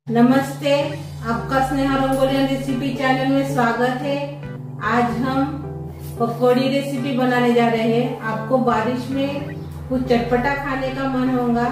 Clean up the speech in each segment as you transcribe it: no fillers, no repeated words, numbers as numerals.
नमस्ते, आपका Sneha रंगोलियन recipe channel में स्वागत है। आज हम पकौड़ी रेसिपी बनाने जा रहे हैं। आपको बारिश में कुछ चटपटा खाने का मन होगा,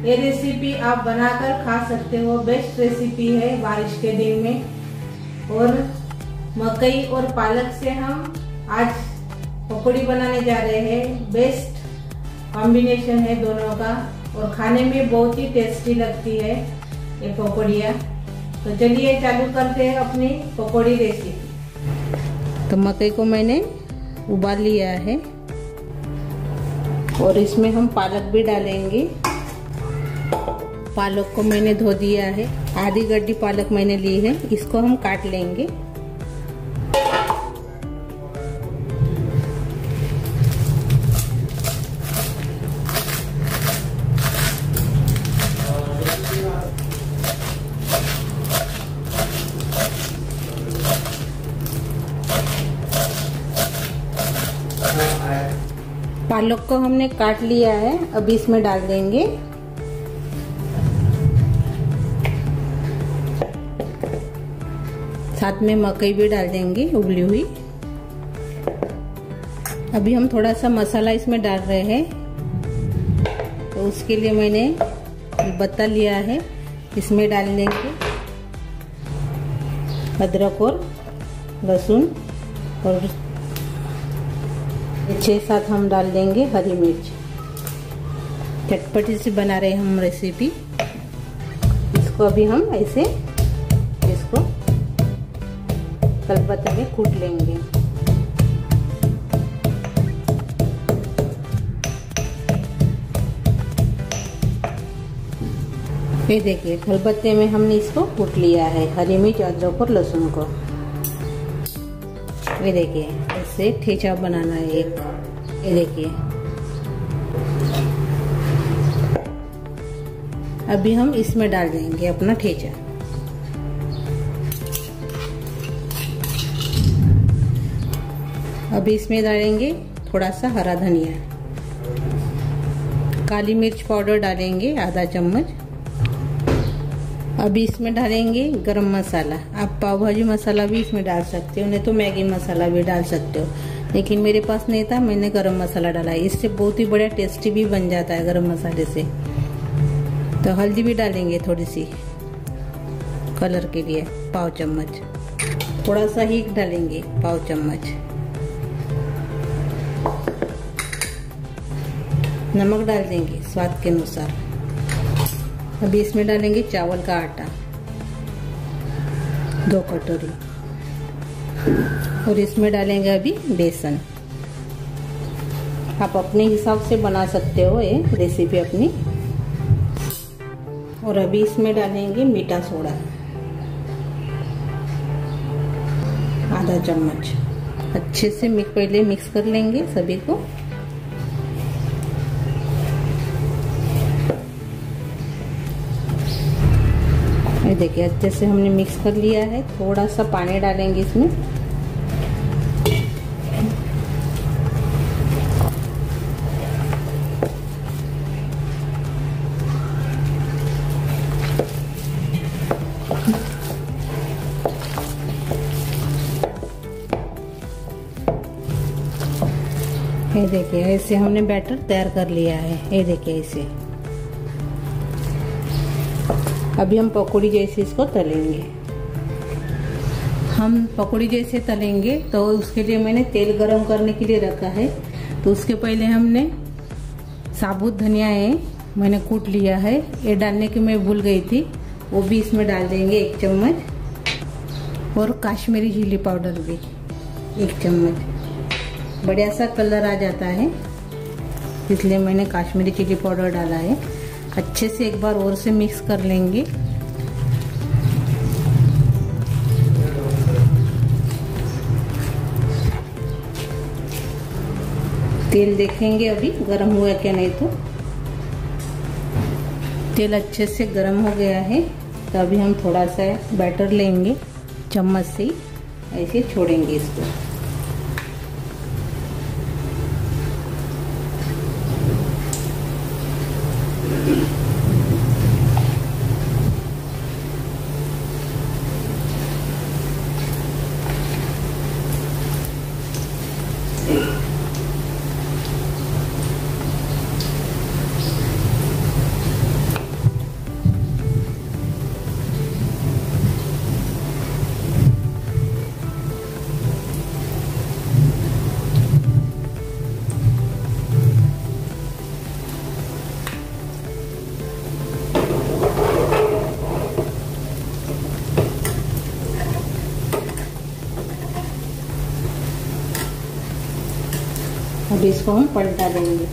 ये रेसिपी आप बनाकर खा सकते हो। बेस्ट रेसिपी है बारिश के दिन में। और मकई और पालक से हम आज पकौड़ी बनाने जा रहे हैं। बेस्ट कॉम्बिनेशन है दोनों का और खाने में बहुत ही टेस्टी लगती है ये पकौड़ियाँ। तो चलिए चालू करते हैं अपनी पकौड़ी रेसिपी। तो मकई को मैंने उबाल लिया है और इसमें हम पालक भी डालेंगे। पालक को मैंने धो दिया है, आधी गड्डी पालक मैंने ली है, इसको हम काट लेंगे। पालक को हमने काट लिया है, अब इसमें डाल देंगे साथ में मकई भी डाल देंगे उबली हुई। अभी हम थोड़ा सा मसाला इसमें डाल रहे हैं, तो उसके लिए मैंने बत्ता लिया है, इसमें डाल देंगे अदरक और लहसुन और 6-7 हम डाल देंगे हरी मिर्च। चटपटी सी बना रहे हैं हम रेसिपी। इसको अभी हम ऐसे इसको कलपत्ते में कूट लेंगे। ये देखिए कलपत्ते में हमने इसको कूट लिया है, हरी मिर्च, अदरक और लहसुन को। ये देखिए ऐसे ठेचा बनाना है एक। ये देखिए अभी हम इसमें डाल देंगे अपना ठेचा। अभी इसमें डालेंगे थोड़ा सा हरा धनिया, काली मिर्च पाउडर डालेंगे आधा चम्मच। अभी इसमें डालेंगे गरम मसाला। आप पाव भाजी मसाला भी इसमें डाल सकते हो, नहीं तो मैगी मसाला भी डाल सकते हो, लेकिन मेरे पास नहीं था, मैंने गरम मसाला डाला है। इससे बहुत ही बड़ा टेस्टी भी बन जाता है गरम मसाले से। तो हल्दी भी डालेंगे थोड़ी सी कलर के लिए, पाव चम्मच। थोड़ा सा हींग डालेंगे पाव चम्मच। नमक डाल देंगे स्वाद के अनुसार। अभी इसमें डालेंगे चावल का आटा 2 कटोरी और इसमें डालेंगे अभी बेसन। आप अपने हिसाब से बना सकते हो ये रेसिपी अपनी। और अभी इसमें डालेंगे मीठा सोडा आधा चम्मच। अच्छे से पहले मिक्स कर लेंगे सभी को। देखिए अच्छे से हमने मिक्स कर लिया है। थोड़ा सा पानी डालेंगे इसमें। ये देखिए ऐसे हमने बैटर तैयार कर लिया है। ये देखिए ऐसे। अभी हम पकौड़ी जैसे इसको तलेंगे। हम पकौड़ी जैसे तलेंगे तो उसके लिए मैंने तेल गरम करने के लिए रखा है। तो उसके पहले हमने साबुत धनिया है मैंने कूट लिया है, ये डालने की मैं भूल गई थी, वो भी इसमें डाल देंगे 1 चम्मच। और काश्मीरी चिली पाउडर भी 1 चम्मच। बढ़िया सा कलर आ जाता है, इसलिए मैंने काश्मीरी चिली पाउडर डाला है। अच्छे से एक बार और से मिक्स कर लेंगे। तेल देखेंगे अभी गरम हुआ क्या, नहीं तो तेल अच्छे से गरम हो गया है। तो अभी हम थोड़ा सा बैटर लेंगे, चम्मच से ऐसे छोड़ेंगे इसको। इसको हम पलटा देंगे।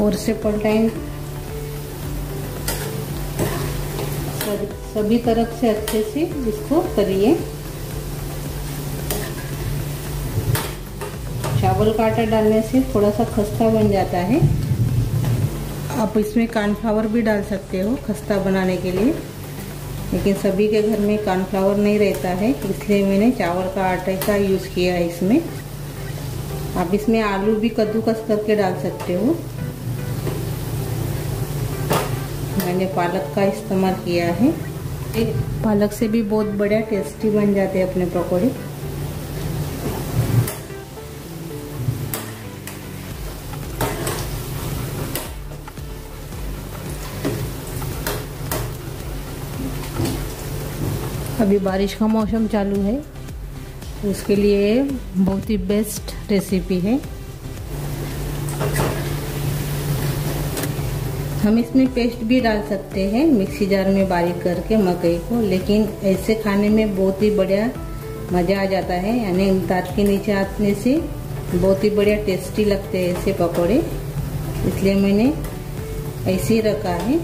और से पलटाएंगे, सभी तरफ से अच्छे से इसको तलिए। चावल का आटा डालने से थोड़ा सा खस्ता बन जाता है। आप इसमें कॉर्नफ्लावर भी डाल सकते हो खस्ता बनाने के लिए, लेकिन सभी के घर में कॉर्नफ्लावर नहीं रहता है, इसलिए मैंने चावल का आटे का यूज़ किया है इसमें। आप इसमें आलू भी कद्दूकस करके डाल सकते हो। मैंने पालक का इस्तेमाल किया है। पालक से भी बहुत बढ़िया टेस्टी बन जाते हैं अपने पकौड़े। अभी बारिश का मौसम चालू है, तो उसके लिए बहुत ही बेस्ट रेसिपी है। हम इसमें पेस्ट भी डाल सकते हैं मिक्सी जार में बारीक करके मकई को, लेकिन ऐसे खाने में बहुत ही बढ़िया मज़ा आ जाता है। यानी दांत के नीचे आने से बहुत ही बढ़िया टेस्टी लगते हैं ऐसे पकौड़े, इसलिए मैंने ऐसे ही रखा है।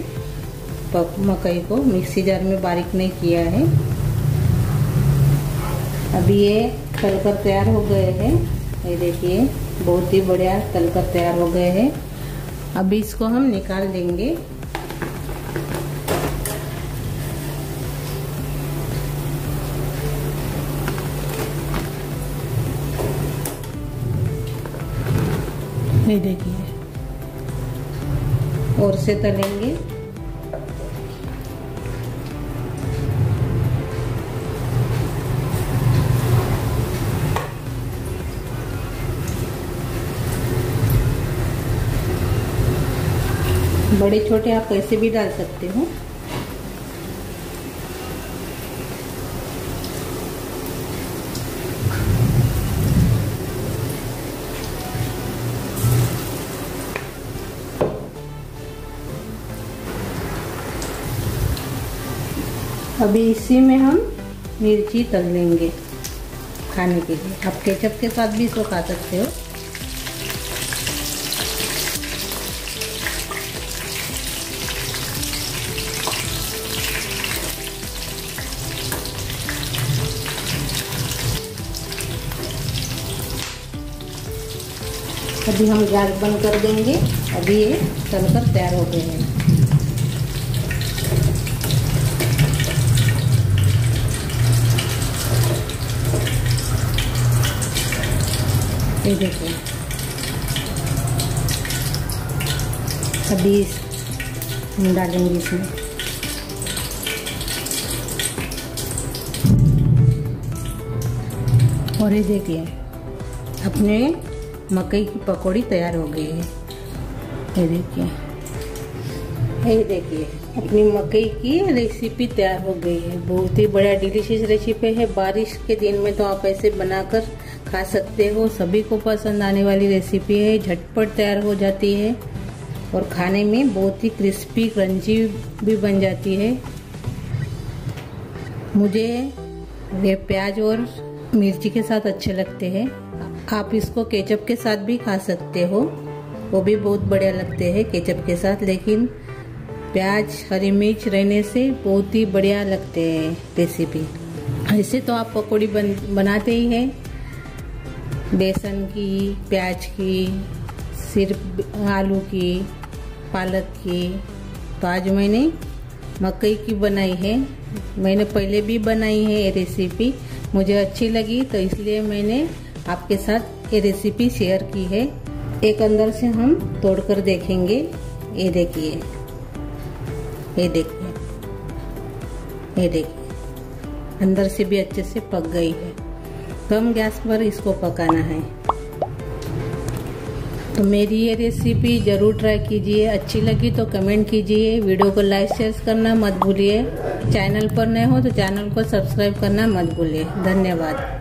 मकई को मिक्सी जार में बारीक नहीं किया है। अभी ये तलकर तैयार हो गए हैं। ये देखिए बहुत ही बढ़िया तलकर तैयार हो गए हैं। अभी इसको हम निकाल देंगे। ये देखिए और से तलेंगे। बड़े छोटे आप कैसे भी डाल सकते हो। अभी इसी में हम मिर्ची तल लेंगे खाने के लिए। आप केचप के साथ भी इसको खा सकते हो। अभी हम गैस बंद कर देंगे। अभी ये तलकर तैयार हो गए हैं। ये देखिए अभी हम डालेंगे इसमें। और ये देखिए अपने मकई की पकौड़ी तैयार हो गई है। ये देखिए अपनी मकई की रेसिपी तैयार हो गई है। बहुत ही बढ़िया डिलीशियस रेसिपी है। बारिश के दिन में तो आप ऐसे बनाकर खा सकते हो। सभी को पसंद आने वाली रेसिपी है। झटपट तैयार हो जाती है और खाने में बहुत ही क्रिस्पी क्रंची भी बन जाती है। मुझे ये प्याज और मिर्ची के साथ अच्छे लगते हैं। आप इसको केचप के साथ भी खा सकते हो, वो भी बहुत बढ़िया लगते हैं केचप के साथ। लेकिन प्याज हरी मिर्च रहने से बहुत ही बढ़िया लगते हैं रेसिपी। ऐसे तो आप पकौड़ी बनाते ही हैं, बेसन की, प्याज की, सिर्फ आलू की, पालक की। तो आज मैंने मकई की बनाई है। मैंने पहले भी बनाई है ये रेसिपी, मुझे अच्छी लगी तो इसलिए मैंने आपके साथ ये रेसिपी शेयर की है। एक अंदर से हम तोड़कर देखेंगे। ये देखिए, ये देखिए, ये देखिए अंदर से भी अच्छे से पक गई है। कम गैस पर इसको पकाना है। तो मेरी ये रेसिपी ज़रूर ट्राई कीजिए। अच्छी लगी तो कमेंट कीजिए। वीडियो को लाइक शेयर करना मत भूलिए। चैनल पर नए हो तो चैनल को सब्सक्राइब करना मत भूलिए। धन्यवाद।